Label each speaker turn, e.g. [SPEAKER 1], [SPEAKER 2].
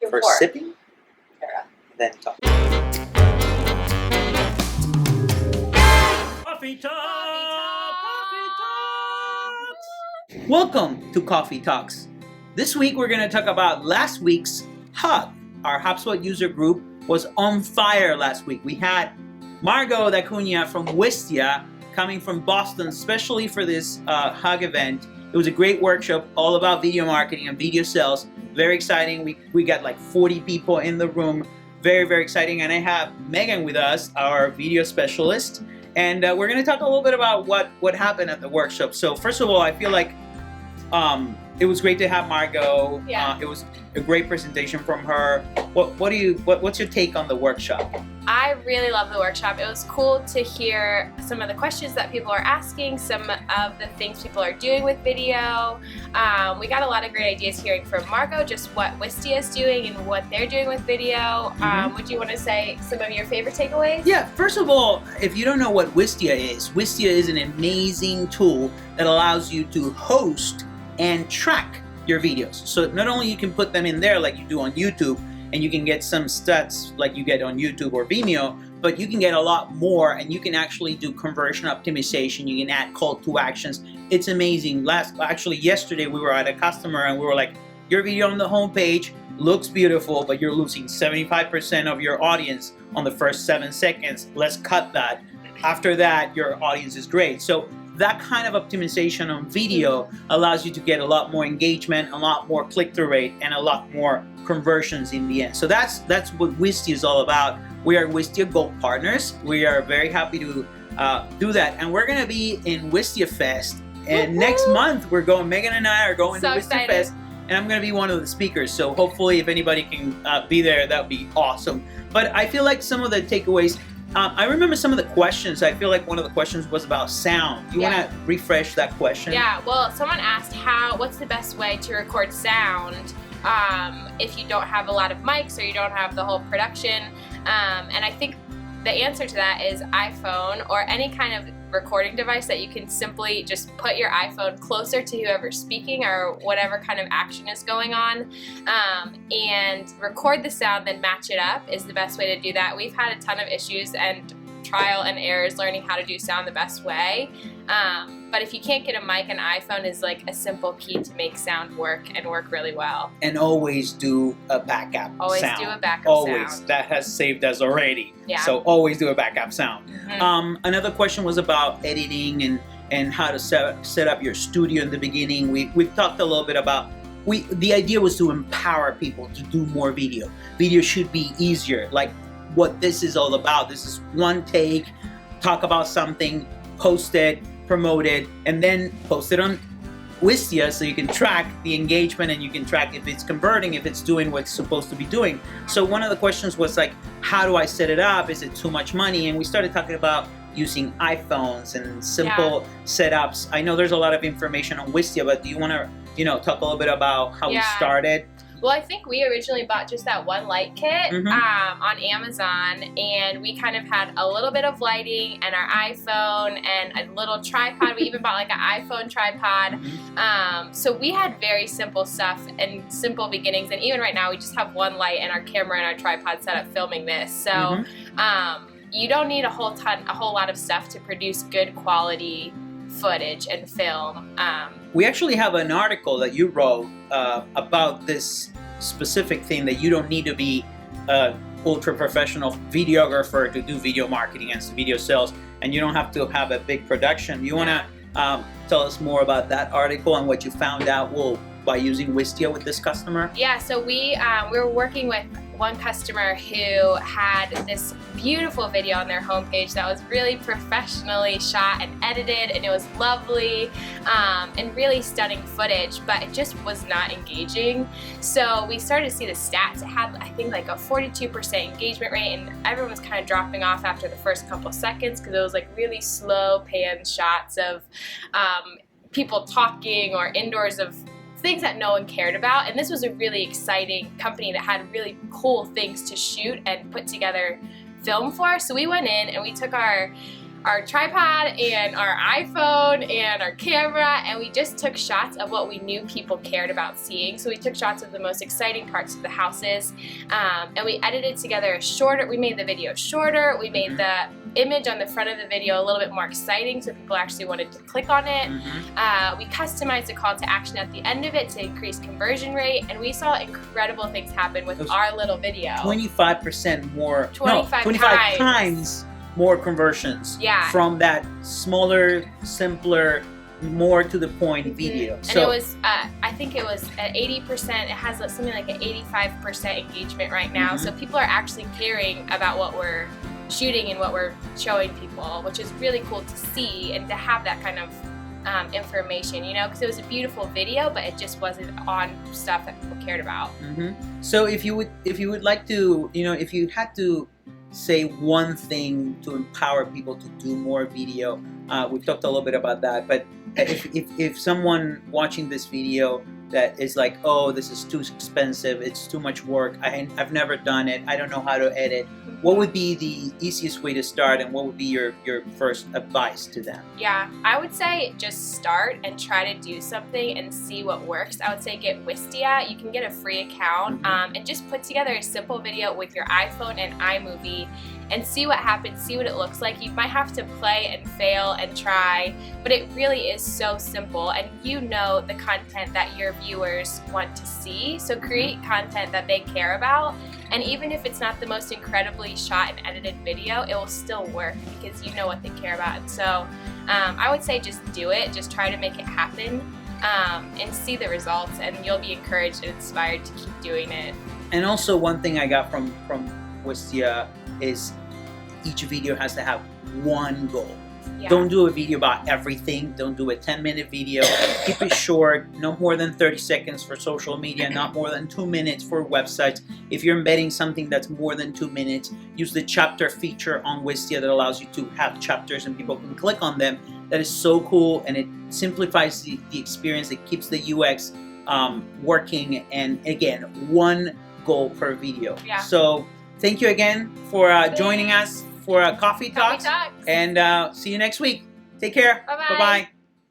[SPEAKER 1] First sipping, then talk. Coffee Talk! Coffee Talks! Welcome to Coffee Talks. This week we're going to talk about last week's Hub. Our HubSpot User Group was on fire last week. We had Margot, Cunha from Wistia coming from Boston, especially for this Hug event. It was a great workshop all about video marketing and video sales. Very exciting. We got like 40 people in the room. Very, very exciting. And I have Megan with us, our video specialist. And we're going to talk a little bit about what happened at the workshop. So first of all, I feel like it was great to have Margot.
[SPEAKER 2] Yeah.
[SPEAKER 1] It was a great presentation from her. What's your take on the workshop?
[SPEAKER 2] I really love the workshop. It was cool to hear some of the questions that people are asking, some of the things people are doing with video. We got a lot of great ideas hearing from Margot, just what Wistia is doing and what they're doing with video. Would you want to say some of your favorite takeaways?
[SPEAKER 1] Yeah, first of all, if you don't know what Wistia is an amazing tool that allows you to host and track your videos. So not only you can put them in there like you do on YouTube, and you can get some stats like you get on YouTube or Vimeo, but you can get a lot more, and you can actually do conversion optimization. You can add call to actions. It's amazing. Yesterday we were at a customer and we were like, your video on the homepage looks beautiful, but you're losing 75% of your audience on the first 7 seconds. Let's cut that. After that, your audience is great. So that kind of optimization on video allows you to get a lot more engagement, a lot more click-through rate, and a lot more conversions in the end. So that's what Wistia is all about. We are Wistia Gold partners. We are very happy to do that, and we're gonna be in Wistia Fest. And next month we're going. Megan and I are going to Wistia Fest, and I'm gonna be one of the speakers. So hopefully, if anybody can be there, that would be awesome. But I feel like some of the takeaways. I remember some of the questions. I feel like one of the questions was about sound. You want to refresh that question?
[SPEAKER 2] Yeah, well, someone asked what's the best way to record sound if you don't have a lot of mics or you don't have the whole production. And I think the answer to that is iPhone or any kind of recording device that you can simply just put your iPhone closer to whoever's speaking or whatever kind of action is going on, and record the sound, then match it up is the best way to do that. We've had a ton of issues and trial and errors learning how to do sound the best way. But if you can't get a mic, an iPhone is like a simple key to make sound work and work really well.
[SPEAKER 1] And always do a backup sound.
[SPEAKER 2] Always do a backup
[SPEAKER 1] always.
[SPEAKER 2] sound.
[SPEAKER 1] That has saved us already.
[SPEAKER 2] Yeah.
[SPEAKER 1] So always do a backup sound. Another question was about editing and how to set up your studio in the beginning. We've talked a little bit about, the idea was to empower people to do more video. Video should be easier. Like what this is all about. This is one take, talk about something, post it, promote it, and then post it on Wistia so you can track the engagement and you can track if it's converting, if it's doing what it's supposed to be doing. So one of the questions was like, how do I set it up? Is it too much money? And we started talking about using iPhones and simple setups. I know there's a lot of information on Wistia, but do you want to talk a little bit about how we started?
[SPEAKER 2] Well, I think we originally bought just that one light kit on Amazon, and we kind of had a little bit of lighting and our iPhone and a little tripod. We even bought like an iPhone tripod. So we had very simple stuff and simple beginnings, and even right now we just have one light and our camera and our tripod set up filming this. So you don't need a whole lot of stuff to produce good quality footage and film.
[SPEAKER 1] We actually have an article that you wrote about this specific thing, that you don't need to be an ultra professional videographer to do video marketing and video sales, and you don't have to have a big production. You want to tell us more about that article and what you found out by using Wistia with this customer?
[SPEAKER 2] Yeah, so we were working with one customer who had this beautiful video on their homepage that was really professionally shot and edited, and it was lovely and really stunning footage, but it just was not engaging. So we started to see the stats. It had, I think, like a 42% engagement rate, and everyone was kind of dropping off after the first couple seconds because it was like really slow pan shots of people talking or indoors of things that no one cared about. And this was a really exciting company that had really cool things to shoot and put together film for. So we went in and we took our tripod and our iPhone and our camera, and we just took shots of what we knew people cared about seeing. So we took shots of the most exciting parts of the houses, and we edited together we made the video shorter, we made the image on the front of the video a little bit more exciting so people actually wanted to click on it. We customized the call to action at the end of it to increase conversion rate, and we saw incredible things happen with our little video.
[SPEAKER 1] 25% more,
[SPEAKER 2] 25
[SPEAKER 1] times more conversions from that smaller, simpler, more to the point video.
[SPEAKER 2] And it was, I think it was at 80%, it has something like an 85% engagement right now. So people are actually caring about what we're shooting and what we're showing people, which is really cool to see and to have that kind of information, you know, because it was a beautiful video, but it just wasn't on stuff that people cared about.
[SPEAKER 1] So if you would like to, you know, if you had to say one thing to empower people to do more video, we've talked a little bit about that, but if someone watching this video that is like, oh, this is too expensive, it's too much work, I've never done it, I don't know how to edit, what would be the easiest way to start, and what would be your first advice to them?
[SPEAKER 2] Yeah, I would say just start and try to do something and see what works. I would say get Wistia. You can get a free account and just put together a simple video with your iPhone and iMovie and see what happens, see what it looks like. You might have to play and fail and try, but it really is so simple, and you know the content that your viewers want to see. So create content that they care about, and even if it's not the most incredibly shot and edited video, it will still work because you know what they care about. And so I would say just do it, just try to make it happen, and see the results, and you'll be encouraged and inspired to keep doing it.
[SPEAKER 1] And also, one thing I got from Wistia is each video has to have one goal. Don't do a video about everything. Don't do a 10-minute video. Keep it short, no more than 30 seconds for social media, not more than 2 minutes for websites. If you're embedding something that's more than 2 minutes, use the chapter feature on Wistia that allows you to have chapters and people can click on them. That is so cool, and it simplifies the experience. It keeps the UX working, and again, one goal per video. So thank you again for joining us for Coffee Talks. And see you next week. Take care.
[SPEAKER 2] Bye-bye.
[SPEAKER 1] Bye-bye.